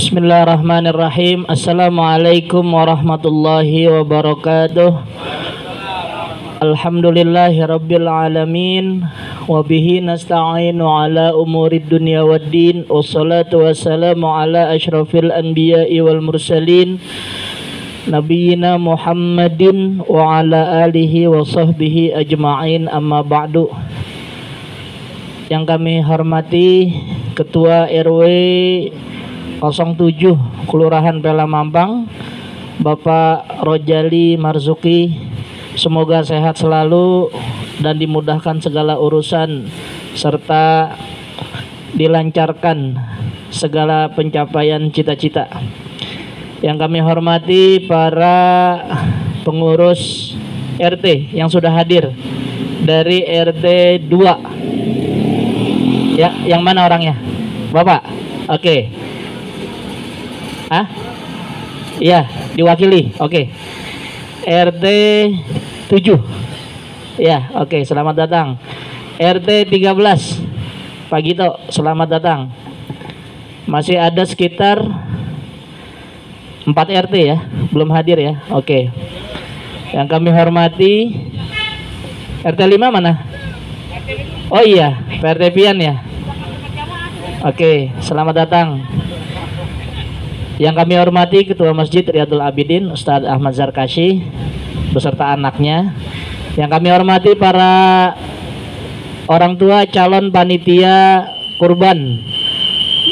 Bismillahirrahmanirrahim. Assalamualaikum warahmatullahi wabarakatuh. Alhamdulillahirabbil alamin wa bihi nasta'inu ala umurid dunya waddin. Wassalatu wassalamu ala asyrafil anbiya'i wal mursalin nabiyina Muhammadin wa ala alihi wa sahbihi ajma'in, amma ba'du. Yang kami hormati Ketua RW 07 Kelurahan Pela Mampang, Bapak Rojali Marzuki, semoga sehat selalu dan dimudahkan segala urusan serta dilancarkan segala pencapaian cita-cita. Yang kami hormati para pengurus RT yang sudah hadir dari RT 2. Ya, yang mana orangnya? Bapak. Oke. Iya, diwakili. Oke. RT 7. Ya, oke, selamat datang. RT 13. Pak Gito, selamat datang. Masih ada sekitar 4 RT ya, belum hadir ya. Oke. Yang kami hormati RT 5 mana? Oh iya, PRT Pian ya. Oke, selamat datang. Yang kami hormati Ketua Masjid Riyadul Abidin Ustadz Ahmad Zarkashi beserta anaknya. Yang kami hormati para orang tua calon panitia kurban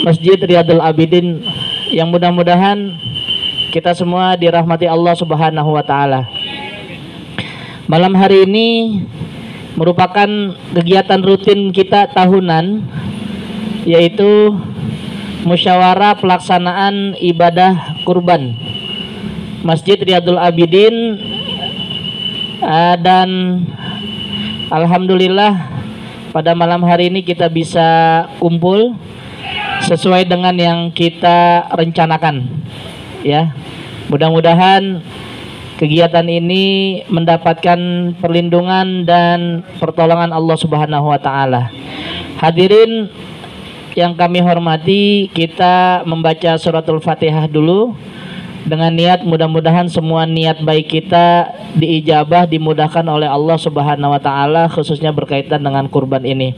Masjid Riyadul Abidin, yang mudah-mudahan kita semua dirahmati Allah Subhanahu wa taala. Malam hari ini merupakan kegiatan rutin kita tahunan, yaitu musyawarah pelaksanaan ibadah kurban Masjid Riyadul Abidin, dan alhamdulillah pada malam hari ini kita bisa kumpul sesuai dengan yang kita rencanakan ya. Mudah-mudahan kegiatan ini mendapatkan perlindungan dan pertolongan Allah Subhanahu wa taala. Hadirin yang kami hormati, kita membaca suratul Fatihah dulu dengan niat mudah-mudahan semua niat baik kita diijabah, dimudahkan oleh Allah Subhanahu wa taala, khususnya berkaitan dengan kurban ini.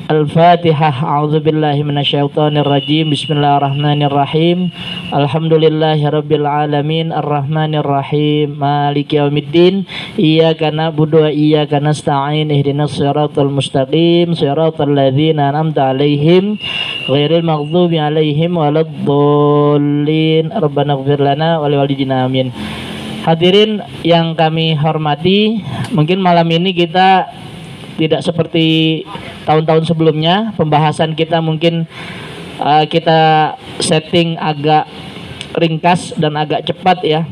Al-Fatihah. A'udzubillahi minasyaitonirrajim. Bismillahirrahmanirrahim. Alhamdulillahirabbil alamin arrahmanirrahim maliki yaumiddin. Iyyaka na'budu wa iyyaka nasta'in. Ihdinas siratal mustaqim, siratal ladzina an'amta 'alaihim ghairil maghdubi 'alaihim waladdallin. Rabbana ighfir lana wa liwalidina amin. Hadirin yang kami hormati, mungkin malam ini kita tidak seperti tahun-tahun sebelumnya. Pembahasan kita mungkin kita setting agak ringkas dan agak cepat ya,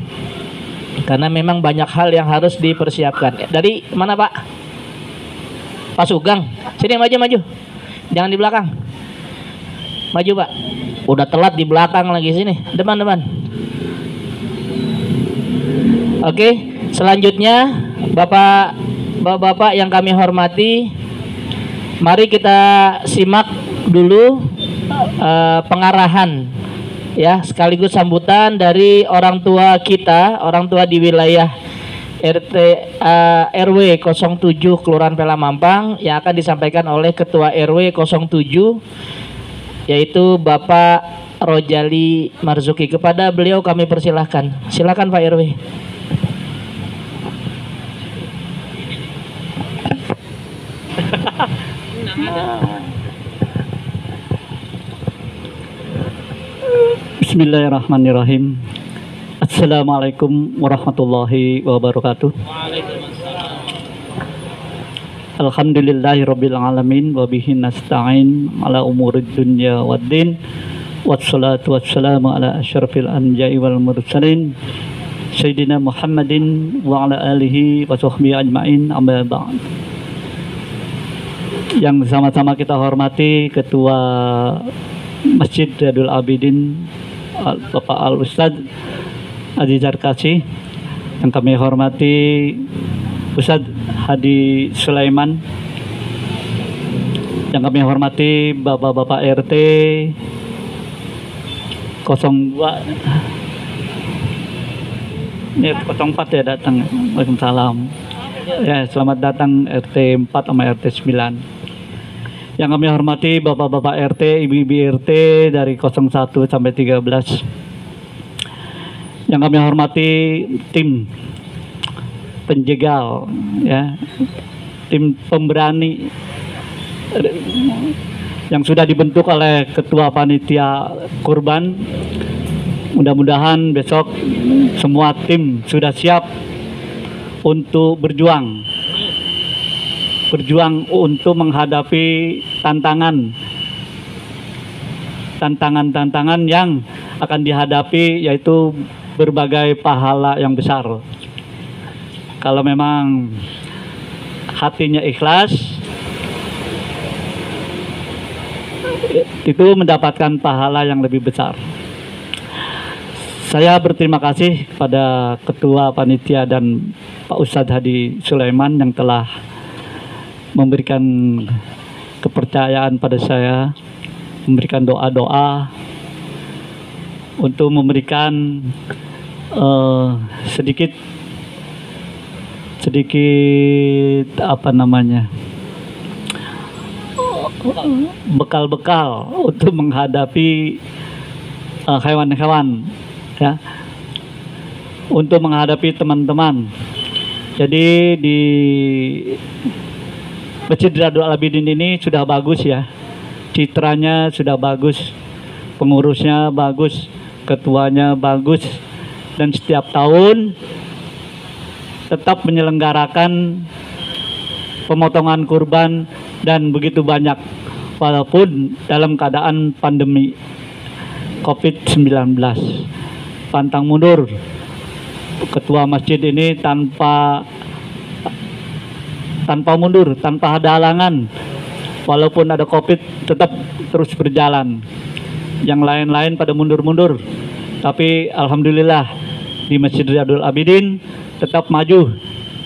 karena memang banyak hal yang harus dipersiapkan. Dari mana Pak? Pak Sugeng, sini maju, jangan di belakang. Maju Pak, udah telat di belakang lagi, sini depan. Oke, selanjutnya Bapak-bapak yang kami hormati, mari kita simak dulu pengarahan ya, sekaligus sambutan dari orang tua kita, orang tua di wilayah RW 07 Kelurahan Pela Mampang, yang akan disampaikan oleh Ketua RW 07, yaitu Bapak Rojali Marzuki. Kepada beliau kami persilahkan. Silakan Pak RW. Bismillahirrahmanirrahim. Assalamualaikum warahmatullahi wabarakatuh. Alhamdulillahirabbil alamin wa bihi nasta'in ala umurid dunya waddin. Wassalatu wassalamu ala asyrafil anbiya'i wal mursalin Sayyidina Muhammadin wa ala alihi wa sahbihi ajma'in, amma ba'd. Yang sama-sama kita hormati Ketua Masjid Riyadul Abidin Bapak Al-Ustadz Aziz Zarkashi, yang kami hormati Ustadz Hadi Sulaiman, yang kami hormati Bapak-Bapak RT, 02. Ini 04 ya datang. Waalaikumsalam. Ya, selamat datang RT 4 sama RT 9. Yang kami hormati Bapak-bapak RT, Ibu-ibu RT dari 01 sampai 13. Yang kami hormati tim penjegal, ya, tim pemberani yang sudah dibentuk oleh Ketua Panitia Kurban. Mudah-mudahan besok semua tim sudah siap untuk berjuang untuk menghadapi tantangan yang akan dihadapi, yaitu berbagai pahala yang besar. Kalau memang hatinya ikhlas, itu mendapatkan pahala yang lebih besar. Saya berterima kasih kepada Ketua Panitia dan Pak Ustadz Hadi Sulaiman yang telah memberikan kepercayaan pada saya, memberikan doa-doa untuk memberikan sedikit bekal-bekal untuk menghadapi hewan-hewan, ya, untuk menghadapi teman-teman. Jadi di Masjid Riyadul Abidin ini sudah bagus, ya, citranya sudah bagus, pengurusnya bagus, ketuanya bagus, dan setiap tahun tetap menyelenggarakan pemotongan kurban dan begitu banyak, walaupun dalam keadaan pandemi COVID-19. Pantang mundur ketua masjid ini tanpa mundur, tanpa ada halangan. Walaupun ada COVID tetap terus berjalan. Yang lain-lain pada mundur-mundur, tapi alhamdulillah di Masjid Riyadul Abidin tetap maju,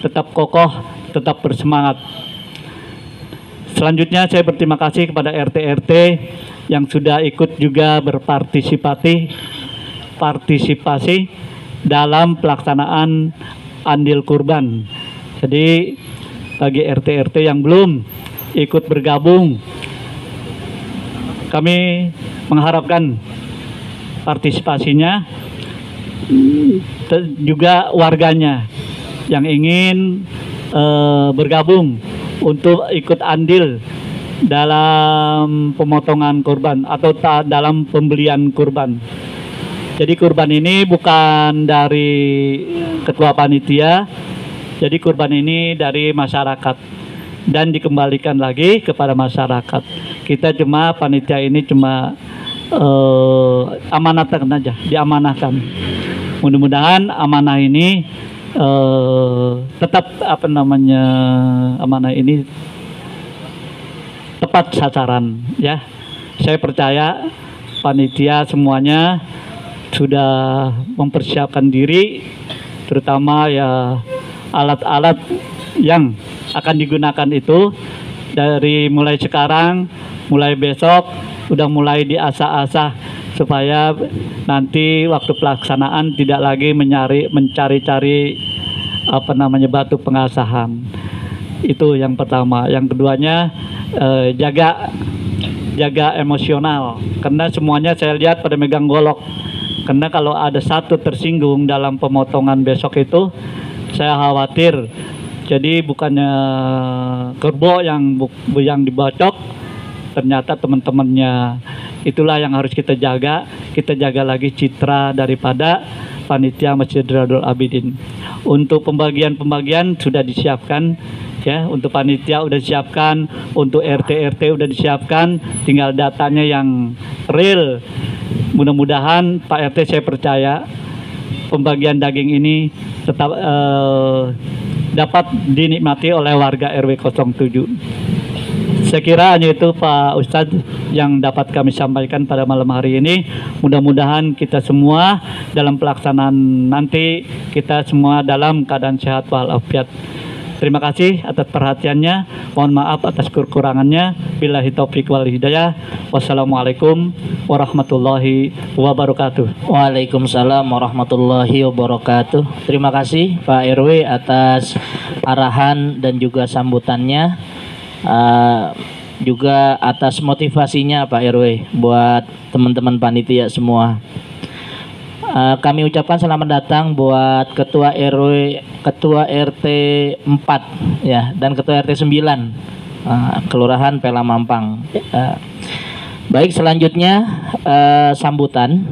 tetap kokoh, tetap bersemangat. Selanjutnya saya berterima kasih kepada RT-RT yang sudah ikut juga berpartisipasi dalam pelaksanaan andil kurban. Jadi bagi RT-RT yang belum ikut bergabung, kami mengharapkan partisipasinya, juga warganya yang ingin bergabung untuk ikut andil dalam pemotongan kurban atau dalam pembelian kurban. Jadi kurban ini bukan dari ketua panitia, jadi kurban ini dari masyarakat dan dikembalikan lagi kepada masyarakat. Kita cuma panitia ini cuma amanatkan aja, diamanahkan. Mudah-mudahan amanah ini tetap amanah ini tepat sasaran, ya. Saya percaya panitia semuanya sudah mempersiapkan diri, terutama ya alat-alat yang akan digunakan itu dari mulai sekarang, mulai besok sudah mulai diasah-asah supaya nanti waktu pelaksanaan tidak lagi mencari-cari batu pengasahan. Itu yang pertama. Yang keduanya jaga emosional, karena semuanya saya lihat pada megang golok. Karena kalau ada satu tersinggung dalam pemotongan besok itu, saya khawatir. Jadi bukannya kerbau yang dibacok, ternyata teman-temannya. Itulah yang harus kita jaga. Kita jaga lagi citra daripada panitia Masjid Riyadul Abidin. Untuk pembagian sudah disiapkan, ya. Untuk panitia udah disiapkan, untuk RT-RT udah disiapkan, tinggal datanya yang real. Mudah-mudahan Pak RT, saya percaya pembagian daging ini tetap dapat dinikmati oleh warga RW 07. Saya kira hanya itu Pak Ustadz yang dapat kami sampaikan pada malam hari ini. Mudah-mudahan kita semua dalam pelaksanaan nanti, kita semua dalam keadaan sehat walafiat. Terima kasih atas perhatiannya. Mohon maaf atas kekurangannya. Billahi taufik wal hidayah. Wassalamualaikum warahmatullahi wabarakatuh. Waalaikumsalam warahmatullahi wabarakatuh. Terima kasih Pak RW atas arahan dan juga sambutannya, juga atas motivasinya Pak RW buat teman-teman panitia semua. Kami ucapkan selamat datang buat Ketua RW, Ketua RT 4 ya, dan Ketua RT 9 Kelurahan Pela Mampang. Baik, selanjutnya sambutan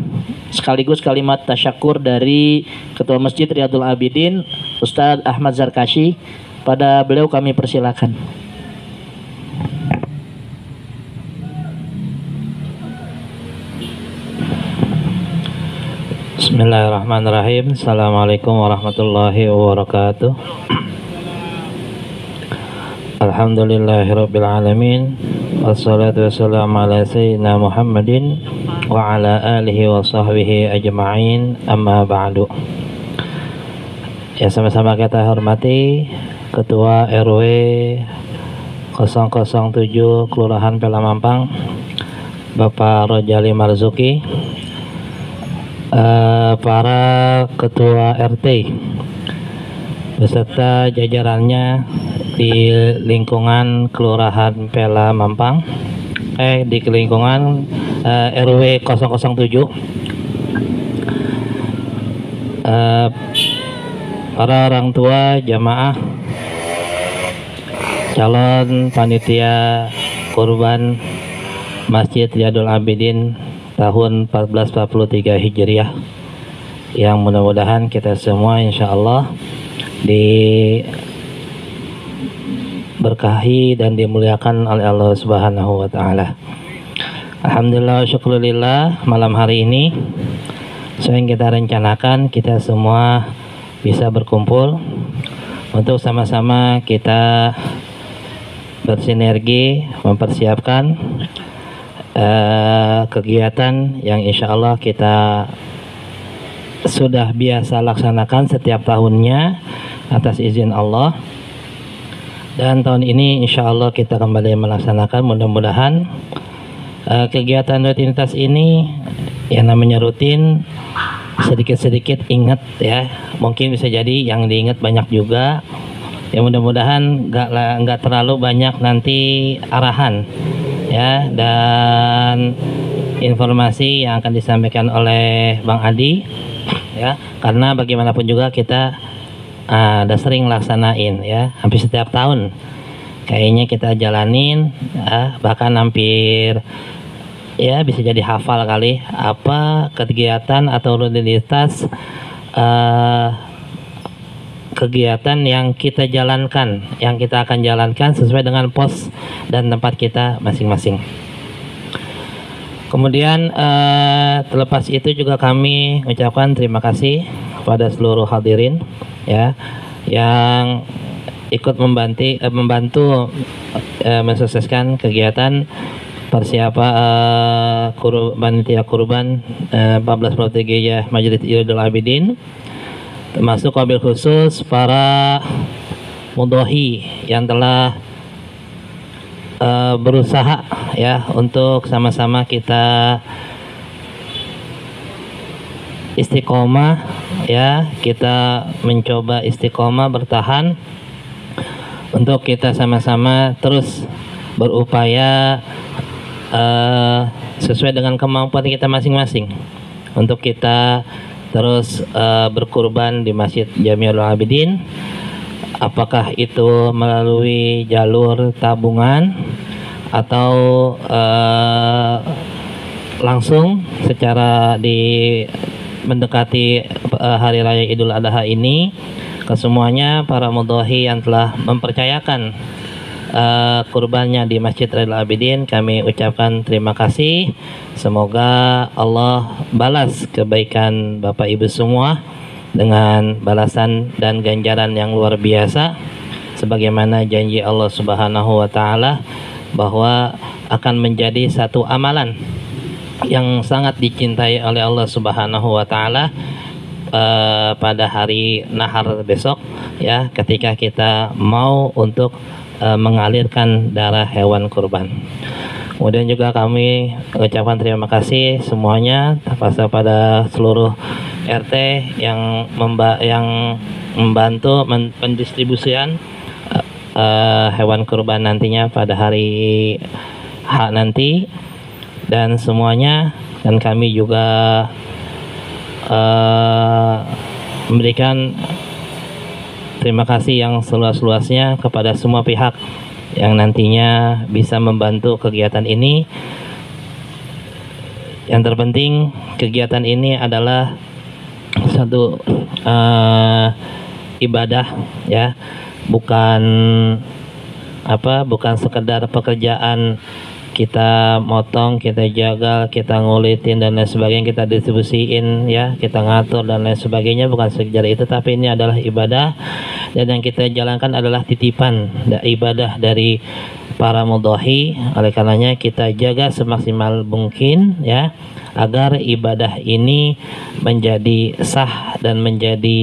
sekaligus kalimat tasyakur dari Ketua Masjid Riyadul Abidin Ustadz Ahmad Zarkashi. Pada beliau kami persilakan. Bismillahirrahmanirrahim. Assalamualaikum warahmatullahi wabarakatuh. Alhamdulillahirabbil alamin. Wassalatu wassalamu ala sayyidina Muhammadin wa ala alihi wa sahbihi ajma'in. Amma ba'du. Ya, sama-sama kita hormati Ketua RW 007 Kelurahan Pela Mampang, Bapak Rojali Marzuki, para ketua RT beserta jajarannya di lingkungan Kelurahan Pela Mampang, di lingkungan RW 007, para orang tua jamaah, calon panitia kurban Masjid Riyadul Abidin tahun 1443 Hijriah, yang mudah-mudahan kita semua insya Allah diberkahi dan dimuliakan oleh Allah Subhanahu wa Ta'ala. Alhamdulillah, syukurillah, malam hari ini sesuai yang kita rencanakan, kita semua bisa berkumpul untuk sama-sama kita bersinergi mempersiapkan kegiatan yang insya Allah kita sudah biasa laksanakan setiap tahunnya atas izin Allah, dan tahun ini insya Allah kita kembali melaksanakan. Mudah-mudahan kegiatan rutinitas ini yang namanya rutin, sedikit-sedikit ingat ya, mungkin bisa jadi yang diingat banyak juga ya. Mudah-mudahan nggak terlalu banyak nanti arahan ya, dan informasi yang akan disampaikan oleh Bang Adi ya, karena bagaimanapun juga kita udah sering laksanain ya, hampir setiap tahun kayaknya kita jalanin ya, bahkan hampir ya bisa jadi hafal kali apa kegiatan atau rutinitas kegiatan yang kita jalankan, yang kita akan jalankan sesuai dengan pos dan tempat kita masing-masing. Kemudian terlepas itu juga kami ucapkan terima kasih kepada seluruh hadirin ya yang ikut membantu mensukseskan kegiatan persiapan panitia kurban 1443 Majelis Riyadul Abidin, termasuk wabil khusus para mudhohi yang telah berusaha ya untuk sama-sama kita istiqomah ya, kita mencoba istiqomah bertahan untuk kita sama-sama terus berupaya sesuai dengan kemampuan kita masing-masing untuk kita terus berkurban di Masjid Jamiul Abidin, apakah itu melalui jalur tabungan atau langsung secara mendekati hari raya Idul Adha ini. Kesemuanya para mudhohi yang telah mempercayakan kurbannya di Masjid Riyadul Abidin, kami ucapkan terima kasih. Semoga Allah balas kebaikan Bapak Ibu semua dengan balasan dan ganjaran yang luar biasa, sebagaimana janji Allah Subhanahu wa Ta'ala bahwa akan menjadi satu amalan yang sangat dicintai oleh Allah Subhanahu wa Ta'ala pada hari nahar besok ya, ketika kita mau untuk mengalirkan darah hewan kurban. Kemudian juga kami ucapkan terima kasih semuanya pada seluruh RT yang membantu pendistribusian hewan kurban nantinya pada hari H nanti, dan semuanya, dan kami juga memberikan terima kasih yang seluas-luasnya kepada semua pihak yang nantinya bisa membantu kegiatan ini. Yang terpenting kegiatan ini adalah satu ibadah ya, bukan sekedar pekerjaan kita motong, kita jagal, kita ngulitin dan lain sebagainya, kita distribusiin ya, kita ngatur dan lain sebagainya, bukan sekedar itu, tapi ini adalah ibadah, dan yang kita jalankan adalah titipan ibadah dari para mudhahi. Oleh karenanya kita jaga semaksimal mungkin ya, agar ibadah ini menjadi sah dan menjadi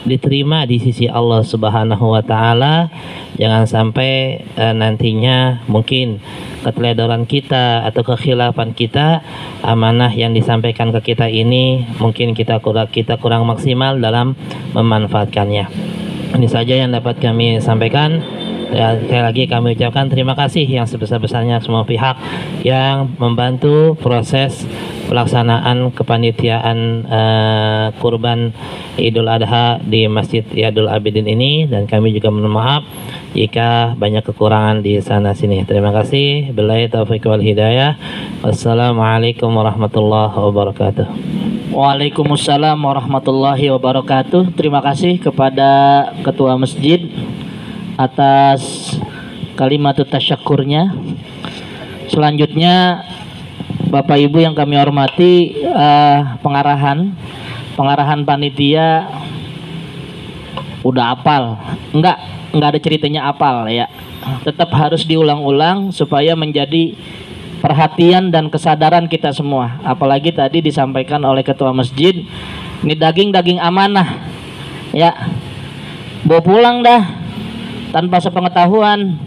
diterima di sisi Allah Subhanahu wa taala. Jangan sampai nantinya mungkin keteledoran kita atau kekhilafan kita, amanah yang disampaikan ke kita ini mungkin kita kurang maksimal dalam memanfaatkannya. Ini saja yang dapat kami sampaikan. Ya, sekali lagi kami ucapkan terima kasih yang sebesar-besarnya semua pihak yang membantu proses pelaksanaan kepanitiaan kurban Idul Adha di Masjid Riyadul Abidin ini, dan kami juga mohon maaf jika banyak kekurangan di sana sini. Terima kasih. Billahi taufiq wal hidayah. Wassalamualaikum warahmatullahi wabarakatuh. Waalaikumsalam warahmatullahi wabarakatuh. Terima kasih kepada Ketua Masjid atas kalimat tasyakurnya. Selanjutnya Bapak Ibu yang kami hormati, pengarahan panitia udah apal? Enggak ada ceritanya apal ya. Tetap harus diulang-ulang supaya menjadi perhatian dan kesadaran kita semua. Apalagi tadi disampaikan oleh Ketua Masjid, ini daging amanah ya, bawa pulang dah tanpa sepengetahuan,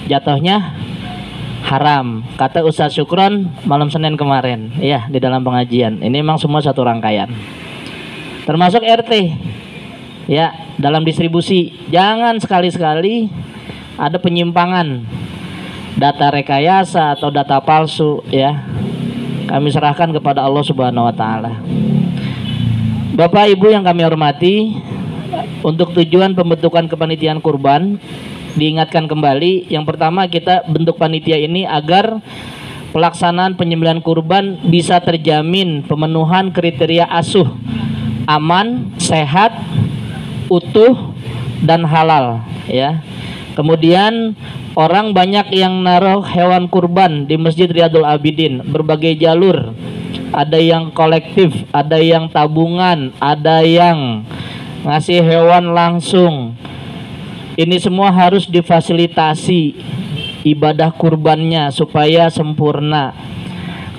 jatuhnya haram, kata Ustaz Syukron malam Senin kemarin ya di dalam pengajian. Ini memang semua satu rangkaian, termasuk RT ya, dalam distribusi jangan sekali-sekali ada penyimpangan, data rekayasa atau data palsu ya. Kami serahkan kepada Allah Subhanahu wa taala. Bapak Ibu yang kami hormati, untuk tujuan pembentukan kepanitiaan kurban diingatkan kembali, yang pertama kita bentuk panitia ini agar pelaksanaan penyembelihan kurban bisa terjamin pemenuhan kriteria asuh, aman, sehat, utuh dan halal ya. Kemudian orang banyak yang naruh hewan kurban di Masjid Riyadul Abidin, berbagai jalur, ada yang kolektif, ada yang tabungan, ada yang ngasih hewan langsung. Ini semua harus difasilitasi ibadah kurbannya supaya sempurna.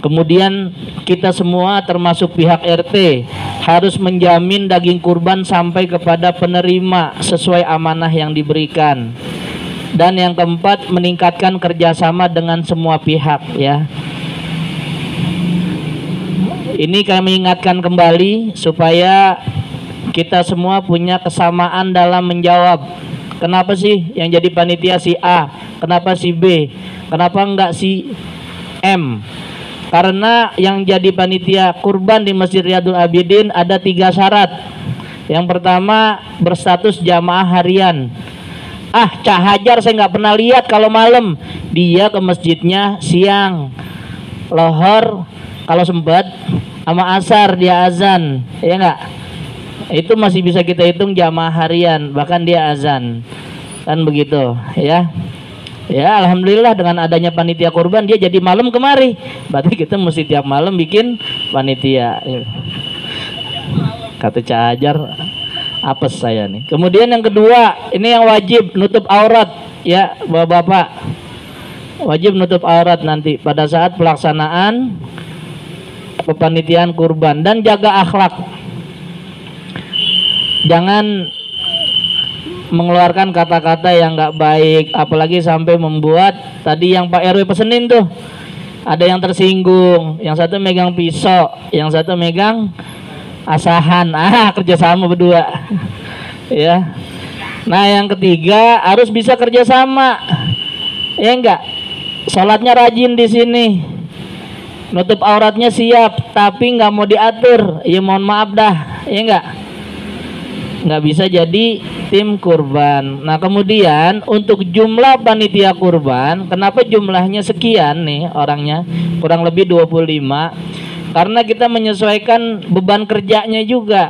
Kemudian kita semua termasuk pihak RT harus menjamin daging kurban sampai kepada penerima sesuai amanah yang diberikan. Dan yang keempat, meningkatkan kerjasama dengan semua pihak ya. Ini kami ingatkan kembali supaya kita semua punya kesamaan dalam menjawab. Kenapa sih yang jadi panitia si A? Kenapa si B? Kenapa enggak si M? Karena yang jadi panitia kurban di Masjid Riyadul Abidin ada 3 syarat. Yang pertama, berstatus jamaah harian. Cak Hajar saya nggak pernah lihat kalau malam. Dia ke masjidnya siang, lohor kalau sempat, sama asar dia azan, ya enggak? Itu masih bisa kita hitung jamaah harian, bahkan dia azan kan begitu ya. Ya alhamdulillah dengan adanya panitia kurban dia jadi malam kemari, berarti kita mesti tiap malam bikin panitia. Kata Cak Hajar apes saya nih. Kemudian yang kedua, ini yang wajib nutup aurat ya bapak-bapak, wajib nutup aurat nanti pada saat pelaksanaan kepanitiaan kurban, dan jaga akhlak. Jangan mengeluarkan kata-kata yang nggak baik, apalagi sampai membuat tadi yang Pak RW pesenin tuh, ada yang tersinggung, yang satu megang pisau, yang satu megang asahan, kerjasama berdua, ya. Nah yang ketiga harus bisa kerjasama, ya enggak. Sholatnya rajin di sini, nutup auratnya siap, tapi nggak mau diatur, ya mohon maaf dah, ya enggak. Nggak bisa jadi tim kurban. Nah kemudian untuk jumlah panitia kurban, kenapa jumlahnya sekian nih orangnya, kurang lebih 25, karena kita menyesuaikan beban kerjanya juga.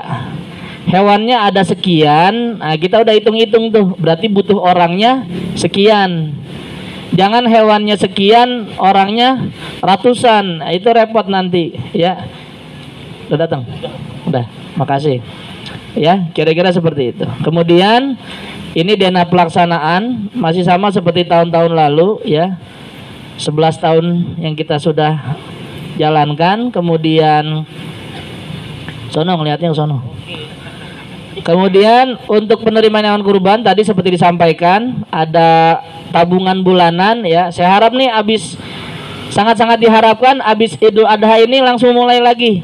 Hewannya ada sekian, nah kita udah hitung-hitung tuh, berarti butuh orangnya sekian. Jangan hewannya sekian, orangnya ratusan, nah, itu repot nanti ya. Udah datang? Udah, makasih. Ya, kira-kira seperti itu. Kemudian ini dana pelaksanaan masih sama seperti tahun-tahun lalu ya. 11 tahun yang kita sudah jalankan. Kemudian sono ngelihatnya ke sono. Kemudian untuk penerimaan hewan kurban tadi seperti disampaikan ada tabungan bulanan ya. Saya harap nih sangat-sangat diharapkan habis Idul Adha ini langsung mulai lagi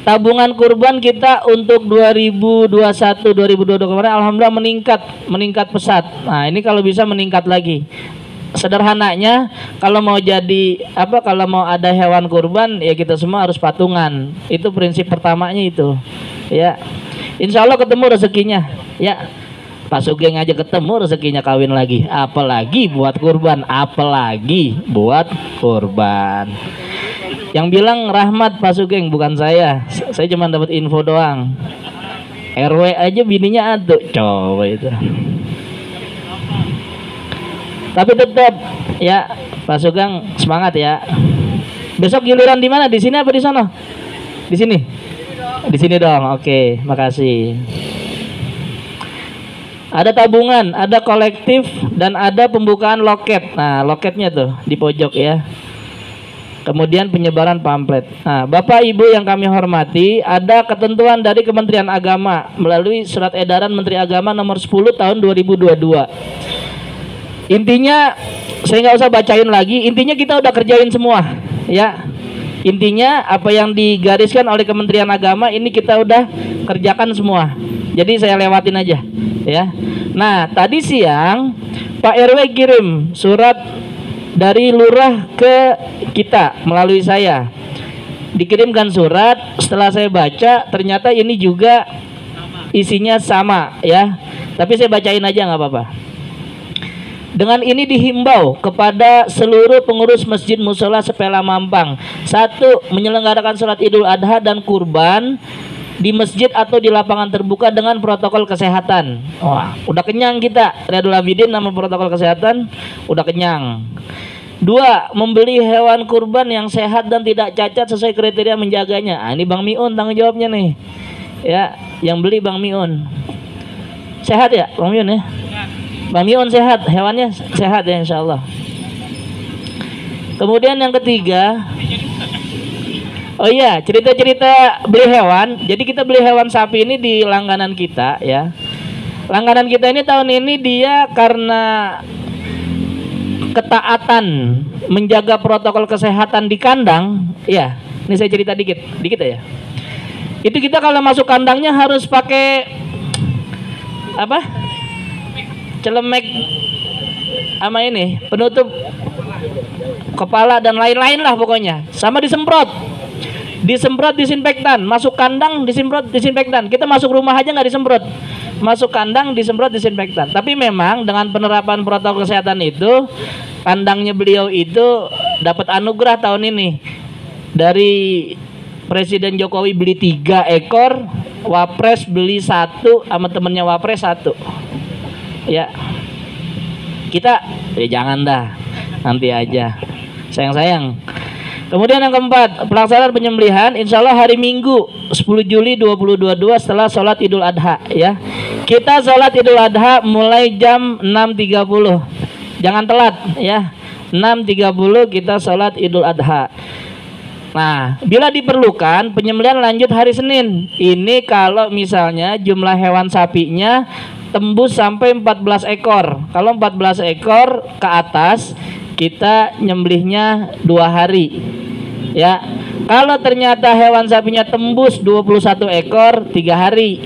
tabungan kurban kita untuk 2021-2022 kemarin, alhamdulillah meningkat pesat. Nah ini kalau bisa meningkat lagi. Sederhananya kalau mau kalau mau ada hewan kurban ya kita semua harus patungan. Itu prinsip pertamanya itu. Ya, insya Allah ketemu rezekinya. Ya, Pak Sugeng aja ketemu rezekinya kawin lagi. Apalagi buat kurban, Yang bilang Rahmat Pak Sugeng, bukan saya. Saya cuma dapat info doang. RW aja bininya ada, coba itu. Tapi tetap ya Pak Sugeng semangat ya. Besok giliran di mana? Di sini apa di sana? Di sini. Di sini dong. Oke, makasih. Ada tabungan, ada kolektif, dan ada pembukaan loket. Nah, loketnya tuh di pojok ya. Kemudian penyebaran pamflet. Nah, Bapak Ibu yang kami hormati, ada ketentuan dari Kementerian Agama melalui Surat Edaran Menteri Agama nomor 10 tahun 2022. Intinya saya nggak usah bacain lagi. Intinya kita udah kerjain semua, ya. Intinya apa yang digariskan oleh Kementerian Agama ini kita udah kerjakan semua. Jadi saya lewatin aja, ya. Nah, tadi siang Pak RW kirim surat dari lurah ke kita melalui saya. Dikirimkan surat, setelah saya baca ternyata ini juga isinya sama ya. Tapi saya bacain aja nggak apa-apa. Dengan ini dihimbau kepada seluruh pengurus masjid musola Sepela Mampang. 1. Menyelenggarakan sholat Idul Adha dan kurban di masjid atau di lapangan terbuka dengan protokol kesehatan. Wah, udah kenyang kita. Riyadul Abidin nama protokol kesehatan udah kenyang. 2. Membeli hewan kurban yang sehat dan tidak cacat sesuai kriteria menjaganya. Ini Bang Miun tanggung jawabnya nih. Ya, yang beli Bang Miun. Sehat ya, Bang Miun ya? Bang Miun sehat, hewannya sehat ya insyaallah. Kemudian yang ketiga, oh iya, cerita-cerita beli hewan. Jadi kita beli hewan sapi ini di langganan kita ya. Langganan kita ini tahun ini dia karena ketaatan menjaga protokol kesehatan di kandang, ya. Ini saya cerita dikit ya. Itu kita kalau masuk kandangnya harus pakai apa? Celemek sama ini, penutup kepala dan lain-lain lah pokoknya. Sama disemprot disinfektan. Masuk kandang disemprot disinfektan. Kita masuk rumah aja nggak disemprot. Masuk kandang disemprot disinfektan. Tapi memang dengan penerapan protokol kesehatan itu, kandangnya beliau itu dapat anugerah tahun ini dari Presiden Jokowi beli 3 ekor, Wapres beli 1 sama temennya Wapres 1. Ya, kita jangan dah, nanti aja, sayang. Kemudian yang keempat, pelaksanaan penyembelihan insya Allah hari Minggu 10 Juli 2022 setelah sholat Idul Adha ya. Kita sholat Idul Adha mulai jam 6.30, jangan telat ya. 6.30 kita sholat Idul Adha. Nah, bila diperlukan penyembelihan lanjut hari Senin. Ini kalau misalnya jumlah hewan sapinya tembus sampai 14 ekor. Kalau 14 ekor ke atas, kita nyembelihnya 2 hari. Ya. Kalau ternyata hewan sapinya tembus 21 ekor, 3 hari.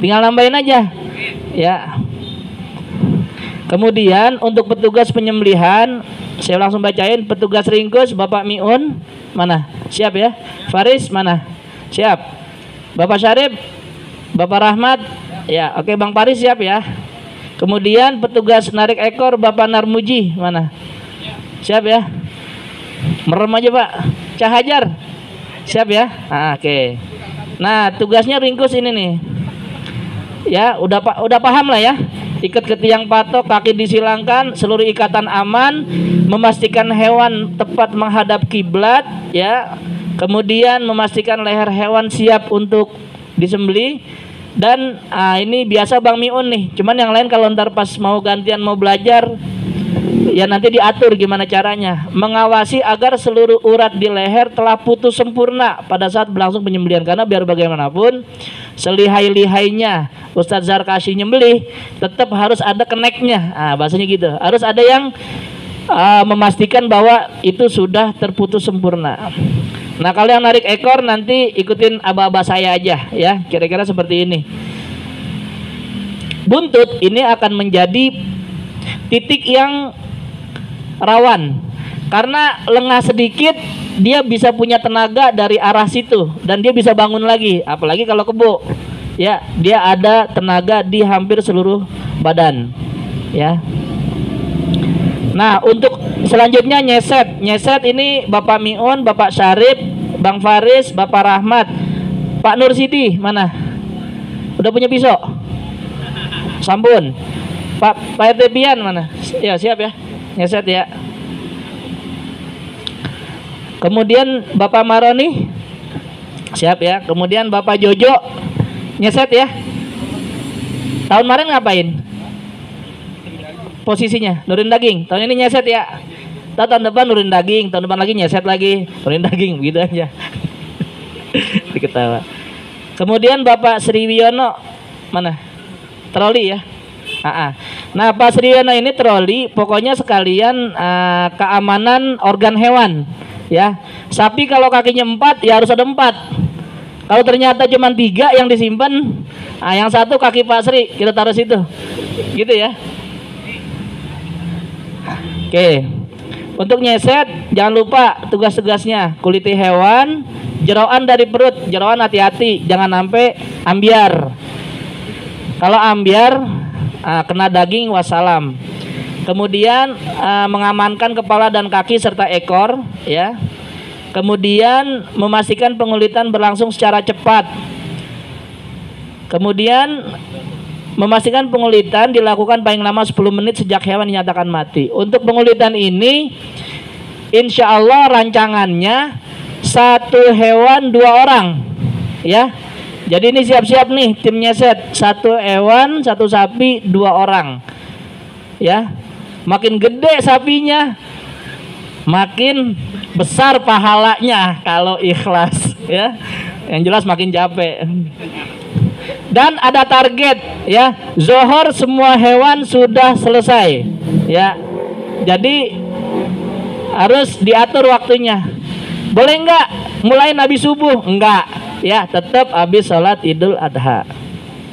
Tinggal nambahin aja. Ya. Kemudian untuk petugas penyembelihan, saya langsung bacain. Petugas ringkus Bapak Miun, mana? Siap ya. Faris mana? Siap. Bapak Syarif, Bapak Rahmat, ya. Oke, Bang Faris siap ya. Kemudian petugas narik ekor Bapak Narmuji, mana? Siap ya. Merem aja Pak. Cahajar, siap ya. Oke. Nah, tugasnya ringkus ini nih. Ya, udah paham lah ya. Ikat ke tiang patok, kaki disilangkan, seluruh ikatan aman, memastikan hewan tepat menghadap kiblat, ya. Kemudian memastikan leher hewan siap untuk disembelih. Dan ini biasa Bang Miun nih. Cuman yang lain kalau ntar pas mau gantian mau belajar, ya nanti diatur gimana caranya. Mengawasi agar seluruh urat di leher telah putus sempurna pada saat berlangsung penyembelihan. Karena biar bagaimanapun, selihai-lihainya Ustadz Zarkashi nyembelih, tetap harus ada keneknya. Bahasanya gitu. Harus ada yang memastikan bahwa itu sudah terputus sempurna. Nah, kalau yang narik ekor nanti ikutin aba-aba saya aja ya. Kira-kira seperti ini. Buntut ini akan menjadi titik yang rawan. Karena lengah sedikit, dia bisa punya tenaga dari arah situ dan dia bisa bangun lagi. Apalagi kalau kebo, ya dia ada tenaga di hampir seluruh badan, ya. Nah, untuk selanjutnya nyeset. Nyeset ini Bapak Miun, Bapak Syarif, Bang Faris, Bapak Rahmat, Pak Nur Sidi mana? Udah punya pisau? Sampun. Pak RT Pian mana? Ya siap ya. Nyeset ya. Kemudian Bapak Maroni siap ya. Kemudian Bapak Jojo nyeset ya. Tahun kemarin ngapain? Posisinya nurin daging. Tahun ini nyeset ya. Tahun depan nurin daging, tahun depan lagi nyeset lagi, nurin daging, begitu aja. Diketawa. Kemudian Bapak Sriwiono mana? Troli ya. Nah, Pak Sriwiono ini troli, pokoknya sekalian keamanan organ hewan. Ya, sapi kalau kakinya 4 ya harus ada 4. Kalau ternyata cuma 3 yang disimpan, yang satu kaki Pak Sri kita taruh situ, gitu ya. Oke, untuk nyeset jangan lupa tugas-tugasnya: kuliti hewan, jeroan dari perut, jeroan hati-hati, jangan sampai ambiar. Kalau ambiar kena daging wassalam. Kemudian mengamankan kepala dan kaki serta ekor, ya. Kemudian memastikan pengulitan berlangsung secara cepat. Kemudian memastikan pengulitan dilakukan paling lama 10 menit sejak hewan dinyatakan mati. Untuk pengulitan ini, insya Allah rancangannya 1 hewan 2 orang, ya. Jadi ini siap-siap nih tim nyeset, 1 hewan 1 sapi 2 orang, ya. Makin gede sapinya, makin besar pahalanya kalau ikhlas, ya. Yang jelas makin capek. Dan ada target, ya. Zohor semua hewan sudah selesai, ya. Jadi harus diatur waktunya. Boleh nggak mulai habis subuh? Enggak, ya. Tetap habis sholat Idul Adha.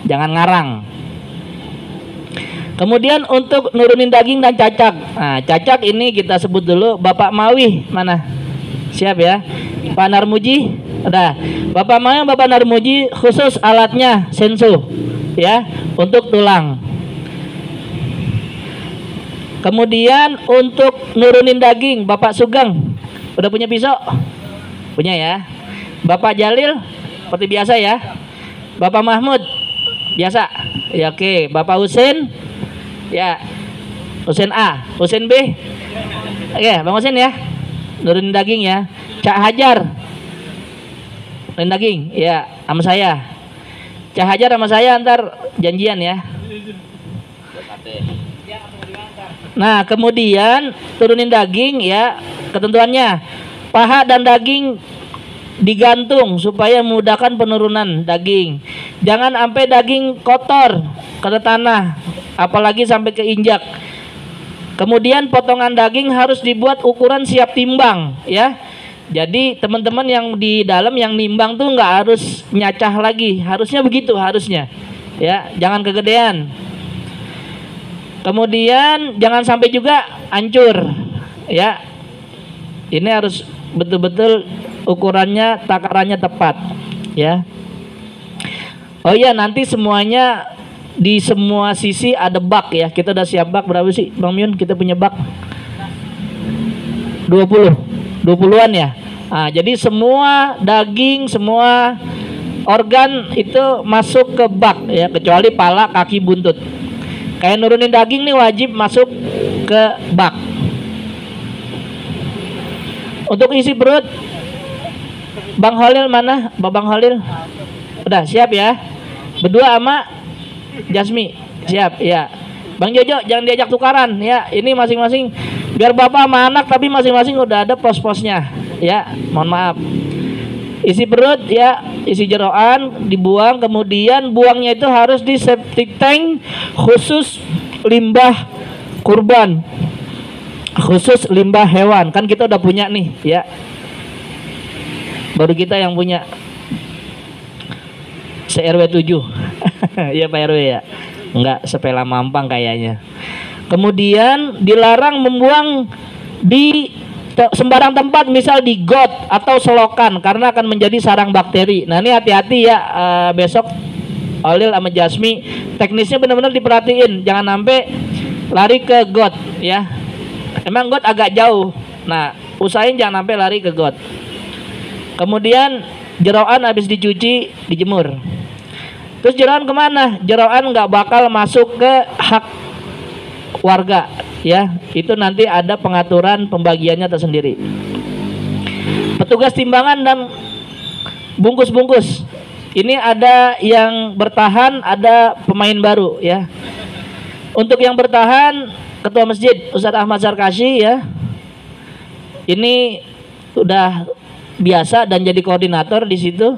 Jangan ngarang. Kemudian untuk nurunin daging dan cacak. Nah, cacak ini kita sebut dulu Bapak Mawi mana? Siap ya. Pak Narmuji, ada. Bapak Mawi, Bapak Narmuji khusus alatnya senso, ya, untuk tulang. Kemudian untuk nurunin daging Bapak Sugeng, udah punya pisau? Punya ya. Bapak Jalil seperti biasa ya. Bapak Mahmud biasa. Ya oke. Bapak Husin, ya, Husin A, Husin B. Oke, Bang Husin ya. Nurunin daging ya. Cak Hajar, nurunin daging, ya, sama saya. Cak Hajar sama saya ntar janjian ya. Nah, kemudian turunin daging ya. Ketentuannya paha dan daging digantung supaya memudahkan penurunan daging. Jangan sampai daging kotor ke tanah, apalagi sampai keinjak. Kemudian potongan daging harus dibuat ukuran siap timbang, ya. Jadi teman-teman yang di dalam yang nimbang tuh nggak harus nyacah lagi, harusnya begitu harusnya, ya. Jangan kegedean. Kemudian jangan sampai juga hancur, ya. Ini harus betul-betul ukurannya, takarannya tepat, ya. Oh iya, nanti semuanya di semua sisi ada bak, ya. Kita udah siap bak berapa sih, Bang Miun? Kita punya bak 20-an ya. Nah, jadi semua daging, semua organ itu masuk ke bak, ya, kecuali pala, kaki, buntut. Kayak nurunin daging nih wajib masuk ke bak. Untuk isi perut, Bang Holil mana? Bang Holil udah siap ya? Berdua sama Jasmi siap ya. Bang Jojo jangan diajak tukaran ya. Ini masing-masing biar bapak sama anak, tapi masing-masing udah ada pos-posnya ya. Mohon maaf. Isi perut ya, isi jeroan dibuang, kemudian buangnya itu harus di septic tank khusus limbah kurban, khusus limbah hewan. Kan kita udah punya nih ya, baru kita yang punya se-RW 7. Iya Pak RW ya, enggak sepela Mampang kayaknya. Kemudian dilarang membuang di sembarang tempat, misal di got atau selokan, karena akan menjadi sarang bakteri. Nah ini hati-hati ya, besok Olil sama Jasmi teknisnya benar-benar diperhatiin, jangan sampai lari ke got ya. Emang got agak jauh, nah usahain jangan sampai lari ke got. Kemudian jeroan habis dicuci dijemur. Terus jeroan kemana? Jeroan nggak bakal masuk ke hak warga ya, itu nanti ada pengaturan pembagiannya tersendiri. Petugas timbangan dan bungkus-bungkus ini ada yang bertahan, ada pemain baru ya. Untuk yang bertahan, Ketua Masjid Ustadz Ahmad Sarkasi ya, ini udah biasa dan jadi koordinator di situ.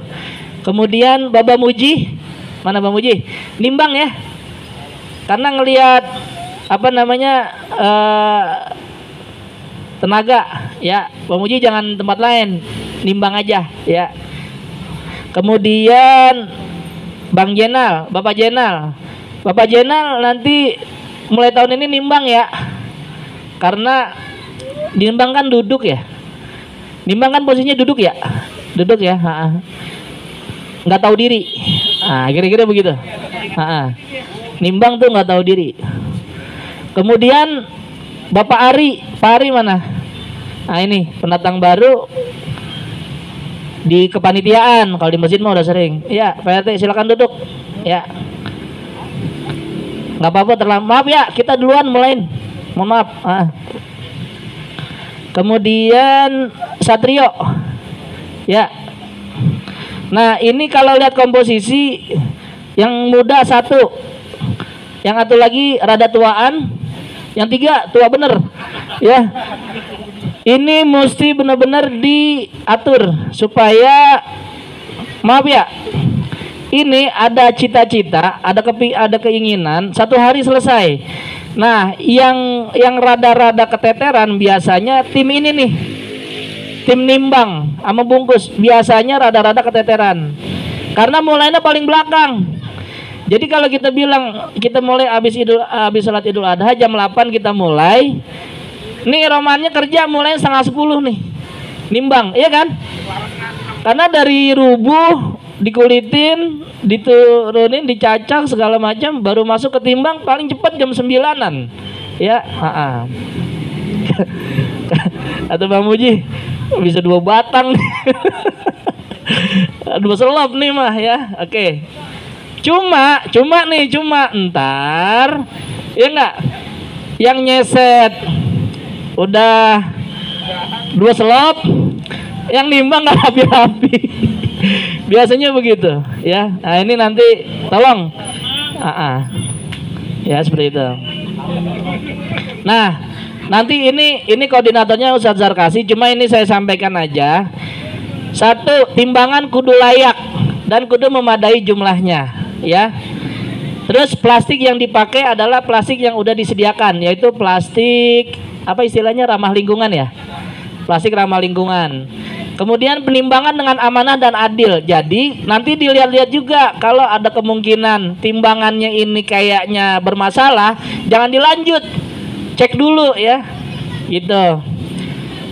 Kemudian Bapak Muji, mana Bang Muji? Nimbang ya, karena ngelihat apa namanya tenaga ya. Bang Muji jangan tempat lain, nimbang aja ya. Kemudian Bang Jenal, Bapak Jenal nanti mulai tahun ini nimbang ya, karena nimbang kan duduk ya, nimbang kan posisinya duduk ya, nggak tahu diri, kira-kira begitu. Nimbang tuh nggak tahu diri. Kemudian Bapak Ari, Pak Ari mana? Nah ini pendatang baru di kepanitiaan, kalau di masjid mah udah sering. Ya Pak RT silakan duduk. Ya, nggak apa-apa terlambat. Maaf ya, kita duluan mulai. Mohon maaf. Kemudian Satrio, ya. Nah ini kalau lihat komposisi, yang muda satu, yang satu lagi rada tuaan, yang tiga tua bener ya. Ini mesti benar-benar diatur supaya, maaf ya, ini ada cita-cita, ada keinginan satu hari selesai. Nah yang rada-rada keteteran biasanya tim ini nih, tim nimbang sama bungkus, biasanya rada-rada keteteran karena mulainya paling belakang. Jadi kalau kita bilang kita mulai habis salat Idul Adha jam 8 kita mulai. Nih romannya kerja mulai 9:30 nih. Nimbang, iya kan? Karena dari rubuh dikulitin, diturunin, dicacah segala macam baru masuk ke timbang paling cepat jam 9-an. Ya, Atau Bang Muji bisa 2 batang. 2 selop nih mah ya. Oke. Cuma ntar ya enggak, yang nyeset udah 2 selop, yang nimbang nggak rapi-rapi. Biasanya begitu ya. Nah ini nanti tolong ya seperti itu. Nah nanti ini koordinatornya Ustadz Zarkasi, cuma ini saya sampaikan aja. Satu, timbangan kudu layak dan kudu memadai jumlahnya, ya. Terus plastik yang dipakai adalah plastik yang udah disediakan, yaitu plastik apa istilahnya, ramah lingkungan ya. Plastik ramah lingkungan. Kemudian penimbangan dengan amanah dan adil. Jadi nanti dilihat-lihat juga kalau ada kemungkinan timbangannya ini kayaknya bermasalah, jangan dilanjut. Cek dulu ya. Gitu.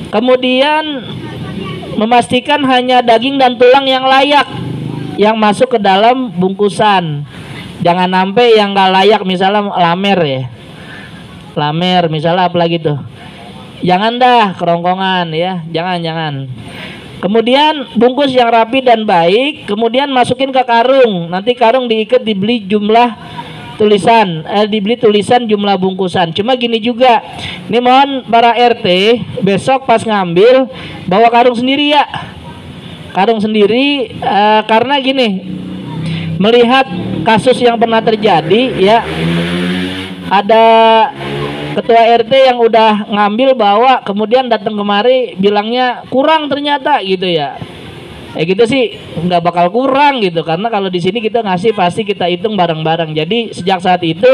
Kemudian memastikan hanya daging dan tulang yang layak yang masuk ke dalam bungkusan. Jangan sampai yang nggak layak, misalnya lamer ya. Lamer misalnya apalagi tuh. Jangan dah kerongkongan ya, jangan. Kemudian bungkus yang rapi dan baik, kemudian masukin ke karung. Nanti karung diikat, dibeli jumlah tulisan, dibeli tulisan jumlah bungkusan. Cuma gini juga, ini mohon para RT besok pas ngambil bawa karung sendiri ya. Karung sendiri karena gini, melihat kasus yang pernah terjadi ya, ada ketua RT yang udah ngambil bawa, kemudian datang kemari bilangnya kurang ternyata gitu ya. Gitu sih nggak bakal kurang gitu, karena kalau di sini kita ngasih pasti kita hitung bareng-bareng. Jadi sejak saat itu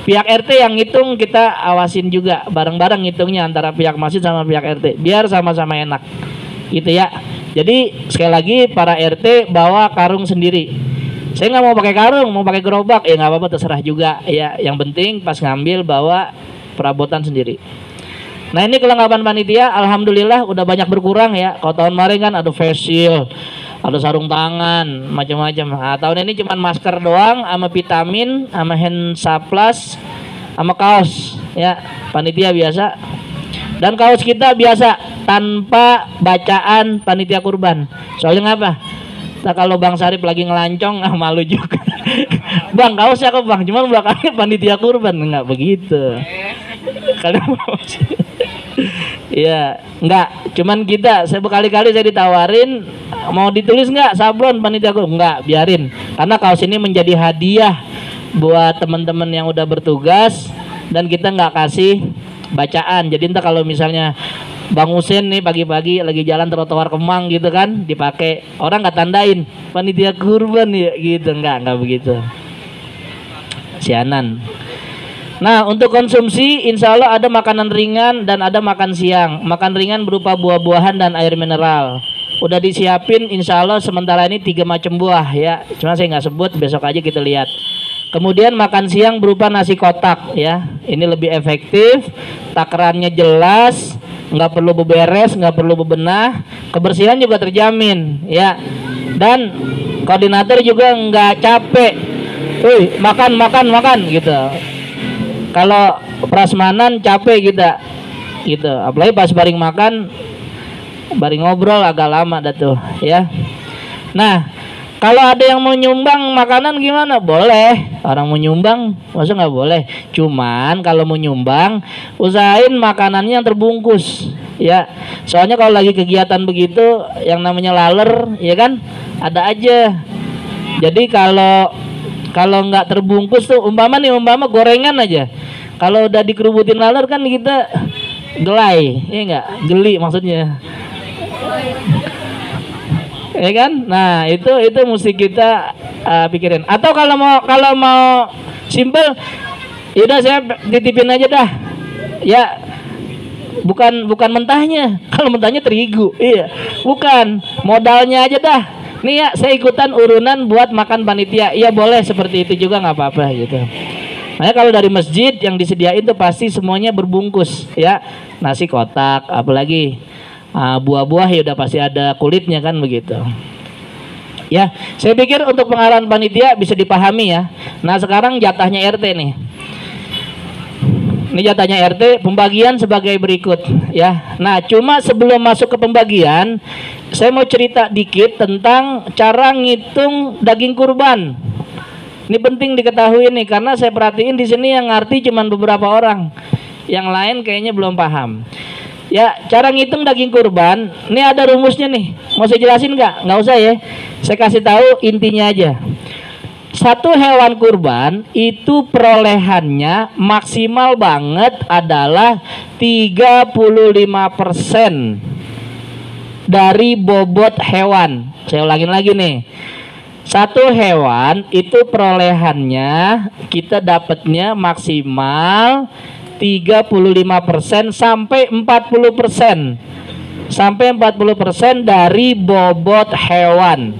pihak RT yang ngitung kita awasin juga bareng-bareng ngitungnya antara pihak masjid sama pihak RT biar sama-sama enak gitu ya. Jadi sekali lagi para RT bawa karung sendiri. Saya nggak mau pakai karung, mau pakai gerobak ya nggak apa-apa, terserah juga ya. Yang penting pas ngambil bawa perabotan sendiri. Nah ini kelengkapan panitia, alhamdulillah udah banyak berkurang ya. Kalau tahun kemarin kan ada face shield, ada sarung tangan, macam-macam. Nah, tahun ini cuma masker doang, sama vitamin, sama hand saplas, sama kaos ya. Panitia biasa. Dan kaos kita biasa tanpa bacaan panitia kurban. Soalnya ngapa? Nah, kalau Bang Sarip lagi ngelancong, malu juga. Bang, kaosnya kok Bang, cuman belakangnya panitia kurban, nggak begitu. Kadang ya enggak, cuman kita saya berkali-kali saya ditawarin mau ditulis enggak sablon panitia kurban, enggak, biarin. Karena kaos ini menjadi hadiah buat teman-teman yang udah bertugas dan kita enggak kasih bacaan. Jadi entah kalau misalnya Bang Husen nih pagi-pagi lagi jalan trotoar Kemang gitu kan, dipakai orang nggak tandain panitia kurban ya gitu, enggak begitu. Sianan. Nah untuk konsumsi insya Allah ada makanan ringan dan ada makan siang. Makan ringan berupa buah-buahan dan air mineral. Udah disiapin insya Allah sementara ini 3 macam buah ya. Cuma saya nggak sebut, besok aja kita lihat. Kemudian makan siang berupa nasi kotak ya. Ini lebih efektif, takarannya jelas, nggak perlu beberes, nggak perlu bebenah, kebersihan juga terjamin ya. Dan koordinator juga nggak capek. Makan gitu. Kalau prasmanan capek kita gitu, apalagi pas baring makan, baring ngobrol agak lama dah tuh ya. Nah kalau ada yang mau nyumbang makanan gimana? Boleh, orang mau nyumbang masa nggak boleh. Cuman kalau mau nyumbang usahain makanannya yang terbungkus ya. Soalnya kalau lagi kegiatan begitu yang namanya laler ya kan ada aja. Jadi kalau nggak terbungkus tuh umpama gorengan aja, kalau udah dikerubutin laler kan kita gelai ya nggak, geli maksudnya ya kan. Nah itu mesti kita pikirin. Atau kalau mau simple ya udah saya titipin aja dah ya, bukan mentahnya. Kalau mentahnya terigu, iya, bukan, modalnya aja dah. Nih ya saya ikutan urunan buat makan panitia, iya boleh seperti itu juga nggak apa-apa gitu. Nah kalau dari masjid yang disediain tuh pasti semuanya berbungkus ya, nasi kotak, apalagi buah-buah ya udah pasti ada kulitnya kan begitu. Ya saya pikir untuk pengarahan panitia bisa dipahami ya. Nah sekarang jatahnya RT nih. Ini jatahnya RT, pembagian sebagai berikut ya. Nah cuma sebelum masuk ke pembagian, saya mau cerita dikit tentang cara ngitung daging kurban. Ini penting diketahui nih, karena saya perhatiin di sini yang ngerti cuma beberapa orang, yang lain kayaknya belum paham. Ya cara ngitung daging kurban, ini ada rumusnya nih. Mau saya jelasin nggak? Nggak usah ya. Saya kasih tahu intinya aja. Satu hewan kurban itu perolehannya maksimal banget adalah 35%. dari bobot hewan. Saya ulangin lagi nih. Satu hewan itu perolehannya kita dapatnya maksimal 35% sampai 40%. Sampai 40% dari bobot hewan.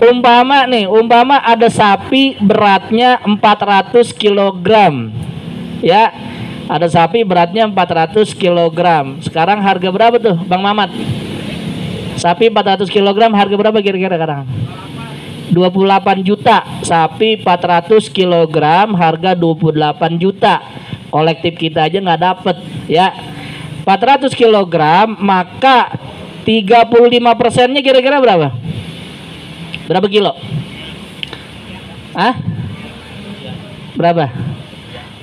Umpama ada sapi beratnya 400 kg. Ya. Ada sapi beratnya 400 kg. Sekarang harga berapa tuh, Bang Mamat? Sapi 400 kg harga berapa kira-kira sekarang? 28 juta. Sapi 400 kg harga 28 juta. Kolektif kita aja nggak dapet, ya. 400 kg, maka 35%-nya kira-kira berapa? Berapa kilo? Berapa?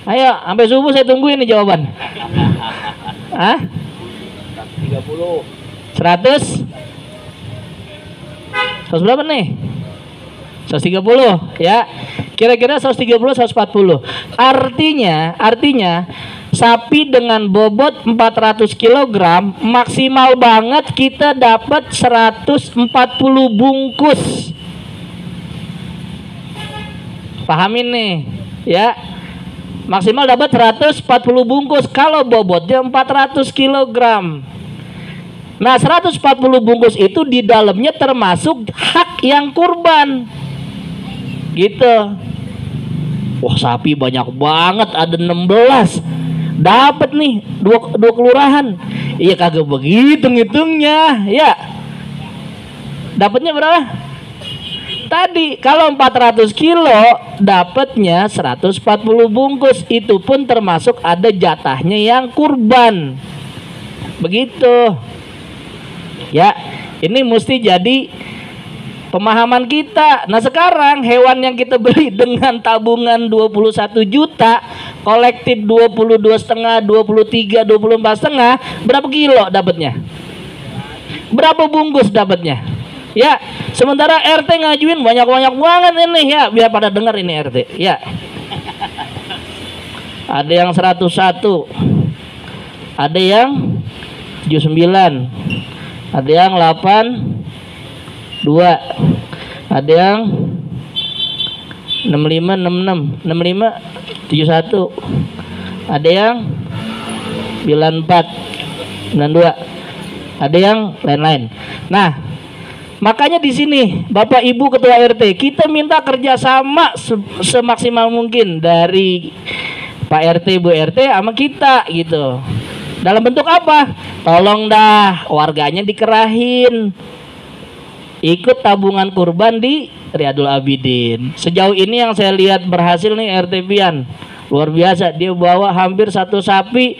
Ayo, sampai subuh saya tungguin nih jawaban. 30. 100? 100 berapa nih? 130, ya. Kira-kira 130, 140. Artinya sapi dengan bobot 400 kg maksimal banget kita dapat 140 bungkus. Pahamin nih, ya. Maksimal dapat 140 bungkus kalau bobotnya 400 kg. Nah, 140 bungkus itu di dalamnya termasuk hak yang kurban. Gitu. Wah, sapi banyak banget, ada 16. Dapat nih dua kelurahan. Iya kagak begitu ngitungnya, ya. Dapatnya berapa? Tadi kalau 400 kilo dapatnya 140 bungkus. Itu pun termasuk ada jatahnya yang kurban. Begitu. Ya, ini mesti jadi pemahaman kita. Nah, sekarang hewan yang kita beli dengan tabungan 21 juta, kolektif 22,5, 23, 24,5, berapa kilo dapatnya? Berapa bungkus dapatnya? Ya, sementara RT ngajuin banyak-banyak banget ini, ya, biar pada dengar ini RT, ya. Ada yang 101, ada yang 79, ada yang 82, ada yang 65, 66, 65, 71, ada yang 94, 92, ada yang lain-lain. Nah, makanya di sini Bapak Ibu Ketua RT, kita minta kerjasama semaksimal mungkin dari Pak RT, Bu RT sama kita gitu. Dalam bentuk apa? Tolong dah warganya dikerahin ikut tabungan kurban di Riyadul Abidin. Sejauh ini yang saya lihat berhasil nih RT Pian, luar biasa. Dia bawa hampir 1 sapi,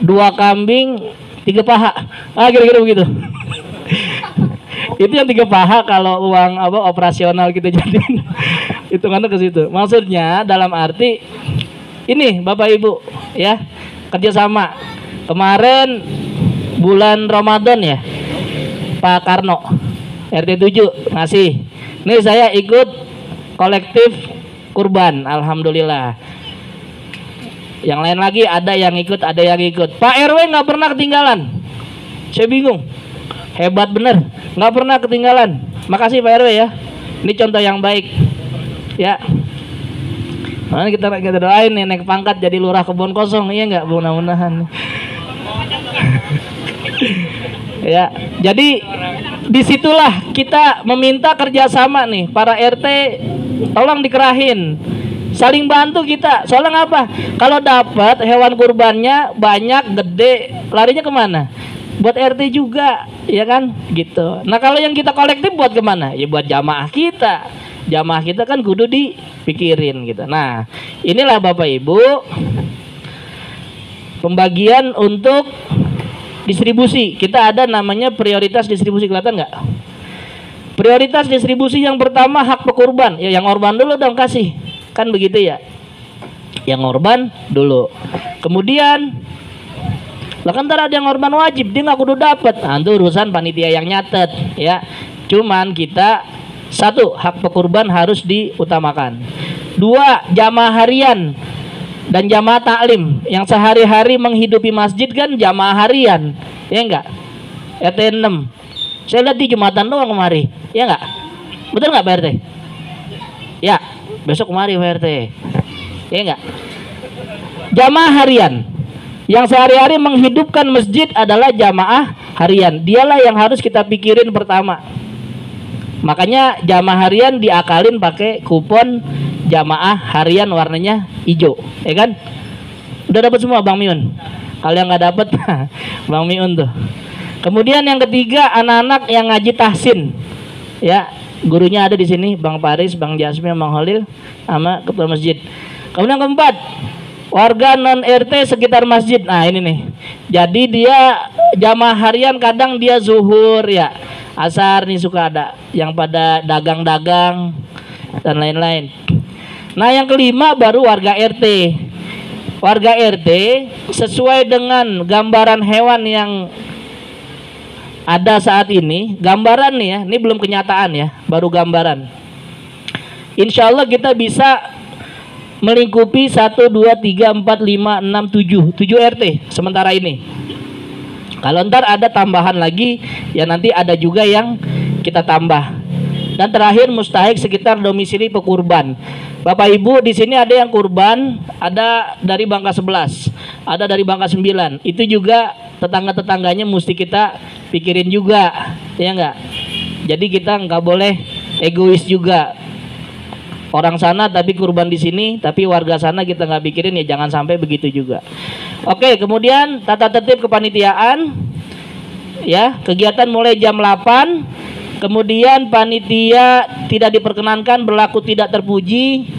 2 kambing, 3 paha. Kira-kira begitu. Itu yang 3 paha kalau uang operasional kita jadiin. Hitungannya ke situ. Maksudnya dalam arti ini Bapak Ibu, ya, kerjasama. Kemarin bulan Ramadan ya, Pak Karno RT 7 ngasih. Nih saya ikut kolektif kurban, alhamdulillah. Yang lain lagi ada yang ikut, ada yang ikut. Pak RW nggak pernah ketinggalan. Saya bingung. Hebat bener, nggak pernah ketinggalan. Makasih Pak RW ya. Ini contoh yang baik. Ya. Nah, kita doain nih naik pangkat jadi lurah Kebon Kosong, iya nggak? Mudah-mudahan. Ya, jadi disitulah kita meminta kerjasama nih para RT, tolong dikerahin, saling bantu kita. Soalnya apa? Kalau dapat hewan kurbannya banyak, gede, larinya kemana? Buat RT juga, ya kan? Gitu. Nah, kalau yang kita kolektif buat kemana? Ya buat jamaah kita. Jamaah kita kan kudu dipikirin gitu. Nah, inilah Bapak Ibu pembagian untuk distribusi. Kita ada namanya prioritas distribusi, kelihatan nggak? Prioritas distribusi yang pertama hak pekurban. Ya, yang korban dulu dong kasih. Kan begitu ya. Yang korban dulu. Kemudian lah kan ntar ada yang korban wajib, dia nggak kudu dapat. Nah, itu urusan panitia yang nyatet ya. Cuman kita 1, hak pekurban harus diutamakan. 2, jamaah harian dan jamaah taklim yang sehari-hari menghidupi masjid kan jamaah harian, ya enggak? RT 6. Saya lihat di Jumatan doang kemari. Ya nggak? Betul nggak Pak RT? Ya, besok kemari Pak RT. Ya nggak? Jamaah harian. Yang sehari-hari menghidupkan masjid adalah jamaah harian. Dialah yang harus kita pikirin pertama. Makanya jamaah harian diakalin pakai kupon jamaah harian warnanya hijau, ya kan? Udah dapat semua Bang Miun. Kalau yang nggak dapat Bang Miun tuh. Kemudian yang ketiga, anak-anak yang ngaji tahsin, ya, gurunya ada di sini, Bang Paris, Bang Jasmine, Bang Holil, sama ketua masjid. Kemudian keempat, warga non RT sekitar masjid. Nah ini nih, jadi dia jamaah harian, kadang dia zuhur ya, asar nih suka ada yang pada dagang-dagang dan lain-lain. Nah yang kelima baru warga RT. Warga RT sesuai dengan gambaran hewan yang ada saat ini, gambaran nih ya, ini belum kenyataan ya, baru gambaran. Insya Allah kita bisa melingkupi 1, 2, 3, 4, 5, 6, 7 RT sementara ini. Kalau ntar ada tambahan lagi, ya nanti ada juga yang kita tambah. Dan terakhir mustahik sekitar domisili pekurban. Bapak Ibu di sini ada yang kurban, ada dari Bangka 11, ada dari Bangka 9. Itu juga tetangga-tetangganya mesti kita pikirin juga, ya enggak? Jadi kita nggak boleh egois juga. Orang sana tapi kurban di sini, tapi warga sana kita nggak pikirin, ya jangan sampai begitu juga. Oke, kemudian tata tertib kepanitiaan, ya, kegiatan mulai jam 8. Kemudian panitia tidak diperkenankan berlaku tidak terpuji.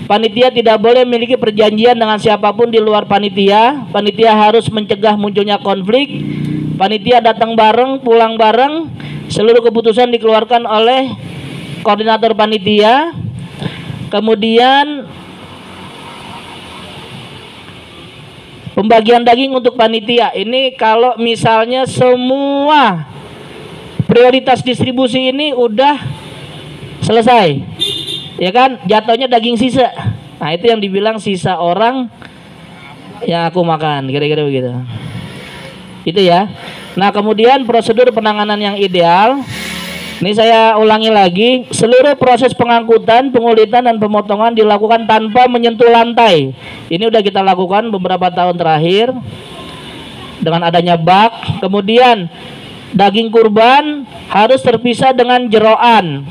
Panitia tidak boleh memiliki perjanjian dengan siapapun di luar panitia. Panitia harus mencegah munculnya konflik. Panitia datang bareng, pulang bareng. Seluruh keputusan dikeluarkan oleh koordinator panitia. Kemudian pembagian daging untuk panitia. Ini kalau misalnya semua prioritas distribusi ini udah selesai, ya kan, jatuhnya daging sisa. Nah itu yang dibilang sisa orang yang aku makan, kira-kira begitu. Itu ya. Nah kemudian prosedur penanganan yang ideal. Ini saya ulangi lagi, seluruh proses pengangkutan, pengulitan dan pemotongan dilakukan tanpa menyentuh lantai. Ini udah kita lakukan beberapa tahun terakhir dengan adanya bak. Kemudian daging kurban harus terpisah dengan jeroan.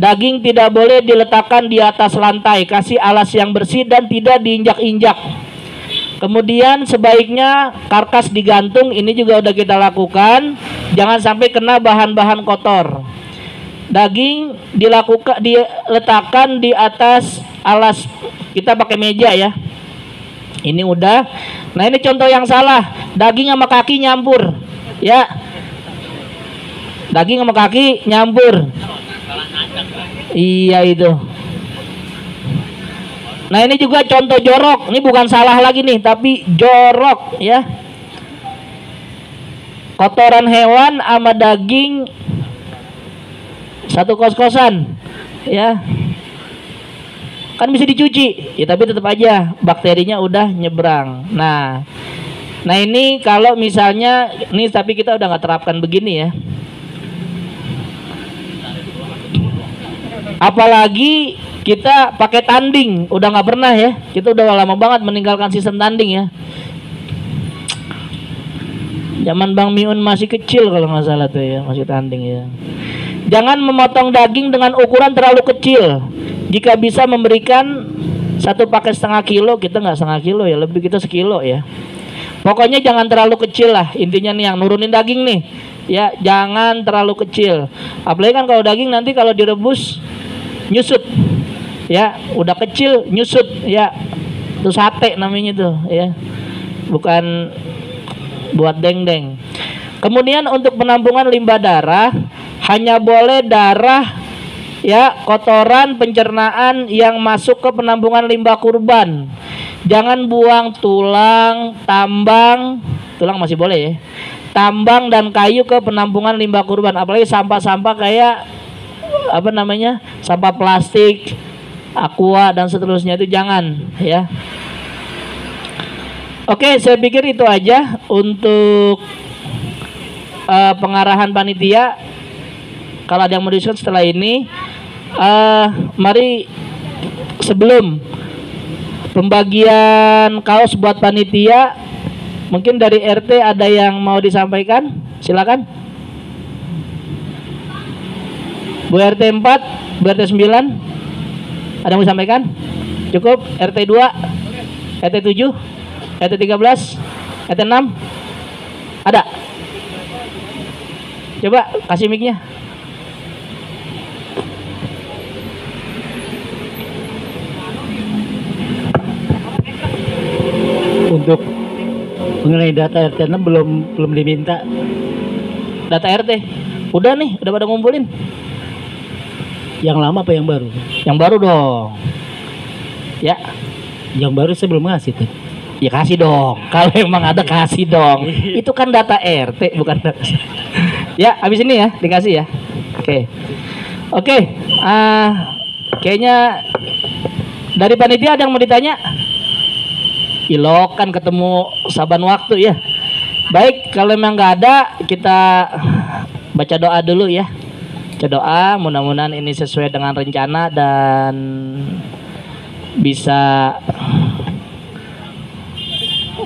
Daging tidak boleh diletakkan di atas lantai, kasih alas yang bersih dan tidak diinjak-injak. Kemudian sebaiknya karkas digantung, ini juga udah kita lakukan. Jangan sampai kena bahan-bahan kotor. Daging diletakkan di atas alas, kita pakai meja ya. Ini udah. Nah ini contoh yang salah, daging sama kaki nyampur, ya. Daging sama kaki nyampur. Iya itu. Nah ini juga contoh jorok. Ini bukan salah lagi nih, tapi jorok ya. Kotoran hewan sama daging satu kos-kosan, ya. Kan bisa dicuci, ya tapi tetap aja bakterinya udah nyebrang. Nah ini kalau misalnya ini, tapi kita udah nggak terapkan begini ya. Apalagi kita pakai tanding, udah nggak pernah ya. Kita udah lama banget meninggalkan sistem tanding ya. Zaman Bang Miun masih kecil kalau nggak salah tuh ya, masih tanding ya. Jangan memotong daging dengan ukuran terlalu kecil. Jika bisa memberikan satu paket 1/2 kilo, kita nggak 1/2 kilo ya, lebih kita 1 kilo ya. Pokoknya jangan terlalu kecil lah, intinya nih yang nurunin daging nih. Ya, jangan terlalu kecil. Apalagi kan kalau daging nanti kalau direbus nyusut. Ya, udah kecil nyusut ya. Itu sate namanya tuh ya. Bukan buat deng-deng. Kemudian untuk penampungan limbah darah hanya boleh darah ya, kotoran pencernaan yang masuk ke penampungan limbah kurban. Jangan buang tulang, tambang, tulang masih boleh ya. Tambang dan kayu ke penampungan limbah kurban, apalagi sampah-sampah kayak apa namanya? Sampah plastik, aqua dan seterusnya itu jangan ya. Oke, saya pikir itu aja untuk pengarahan panitia. Kalau ada yang mau diskusi setelah ini, mari sebelum pembagian kaos buat panitia, mungkin dari RT ada yang mau disampaikan? Silakan. Bu RT 4, Bu RT 9, ada yang mau disampaikan? Cukup? RT 2, RT 7, RT 13, RT 6, ada? Coba kasih mic-nya. Untuk mengenai data RT 6 belum diminta. Data RT udah nih, udah pada ngumpulin. Yang lama apa yang baru? Yang baru dong. Ya, Yang baru saya belum ngasih tuh. ya kasih dong. Kalau emang ada kasih dong. Itu kan data RT bukan data. Ya, habis ini ya dikasih ya. Oke. Kayaknya dari panitia ada yang mau ditanya? Ilok kan ketemu saban waktu ya. Baik, kalau memang nggak ada, kita baca doa dulu ya. Baca doa, mudah-mudahan ini sesuai dengan rencana dan bisa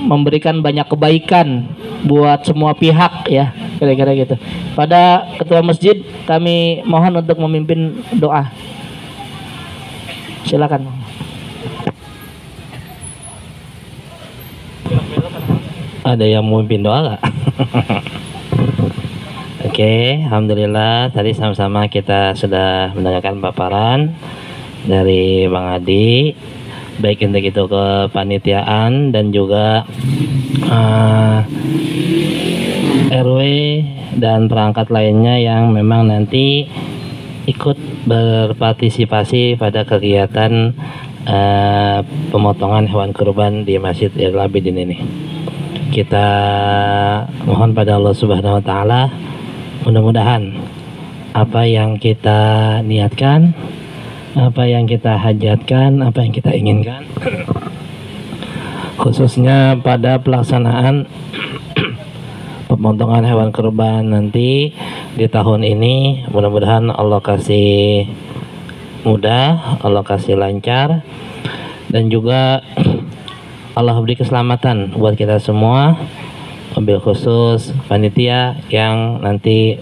memberikan banyak kebaikan buat semua pihak ya, kira-kira gitu. Pada ketua masjid kami mohon untuk memimpin doa. Silakan. Ada yang mau memimpin doa nggak? Oke, alhamdulillah tadi sama-sama kita sudah mendengarkan paparan dari Bang Adi, baik untuk itu kepanitiaan dan juga RW dan perangkat lainnya yang memang nanti ikut berpartisipasi pada kegiatan pemotongan hewan kurban di Masjid Zainul Abidin ini. Kita mohon pada Allah Subhanahu wa taala, mudah-mudahan apa yang kita niatkan, apa yang kita hajatkan, apa yang kita inginkan, khususnya pada pelaksanaan pemotongan hewan kurban nanti di tahun ini, mudah-mudahan Allah kasih mudah, Allah kasih lancar, dan juga Allah beri keselamatan buat kita semua, mobil khusus panitia yang nanti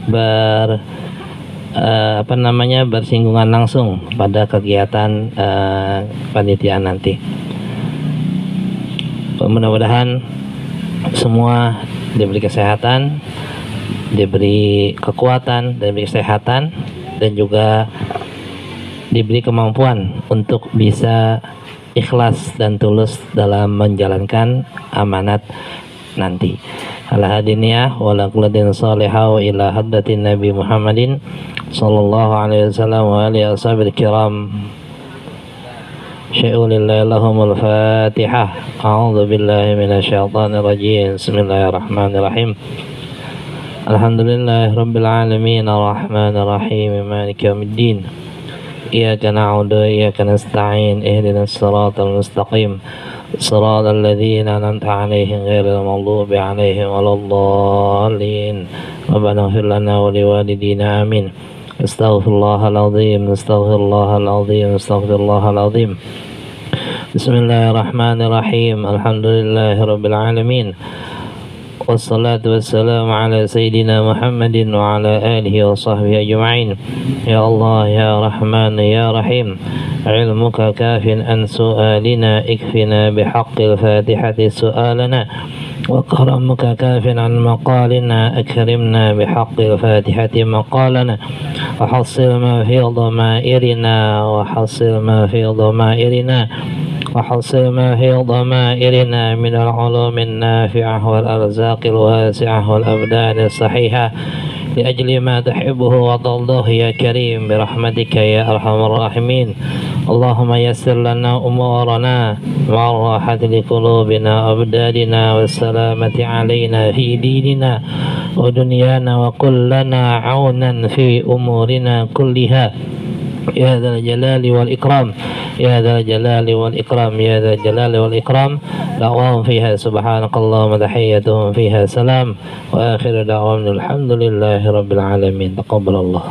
bersinggungan langsung pada kegiatan panitiaan nanti. Mudah-mudahan semua diberi kesehatan, diberi kekuatan, diberi kesehatan, dan juga diberi kemampuan untuk bisa ikhlas dan tulus dalam menjalankan amanat nanti. Ala hadiniyah wa la kullatin salihah ila haddatin Nabi Muhammadin sallallahu alaihi wasallam wa alihi washabil kiram. Syai'ulillahi lahumul fatihah. A'udzu billahi minasyaitonir rajim. Bismillahirrahmanirrahim. Alhamdulillahi rabbil alamin arrahmanir rahim maliki yaumiddin. Iyyaka na'budu wa iyyaka nasta'in ihdinas siratal mustaqim siratal ladzina an'amta 'alaihim ghairil maghdubi 'alaihim waladdallin. Rabbana ighfir lana wa liwalidina amin. Astaghfirullahal azim, astaghfirullahal azim, astaghfirullahal azim. Bismillahirrahmanirrahim. Alhamdulillahi rabbil alamin. Wassalatu wassalamu ala sayyidina Muhammadin wa ala alihi wa sahbihi ajma'in. Ya Allah, ya Rahman, ya Rahim, ilmuka kafin an su'alina, ikfina bihaqqil fatihati su'alana, wa karamuka kafin an maqalina, akrimna bihaqqil fatihati maqalana, wa hassil ma fi dhamairina, wa hassil ma fi dhamairina, وحصل ما في ضمائرنا من العلوم النافعة والأرزاق الواسعة والأبدان الصحيحة لأجل ما تحبه وترضاه يا كريم برحمتك يا أرحم الراحمين. اللهم يسر لنا أمورنا مع الراحة لقلوبنا وأبداننا والسلامة علينا في ديننا ودنيانا وكن لنا عونا في أمورنا كلها يا ذا الجلال والإكرام يا ذا الجلال والإكرام يا ذا الجلال والإكرام. دعواهم فيها سبحانك اللهم تحيتهم فيها سلام وآخر دعواهم الحمد لله رب العالمين. تقبل الله.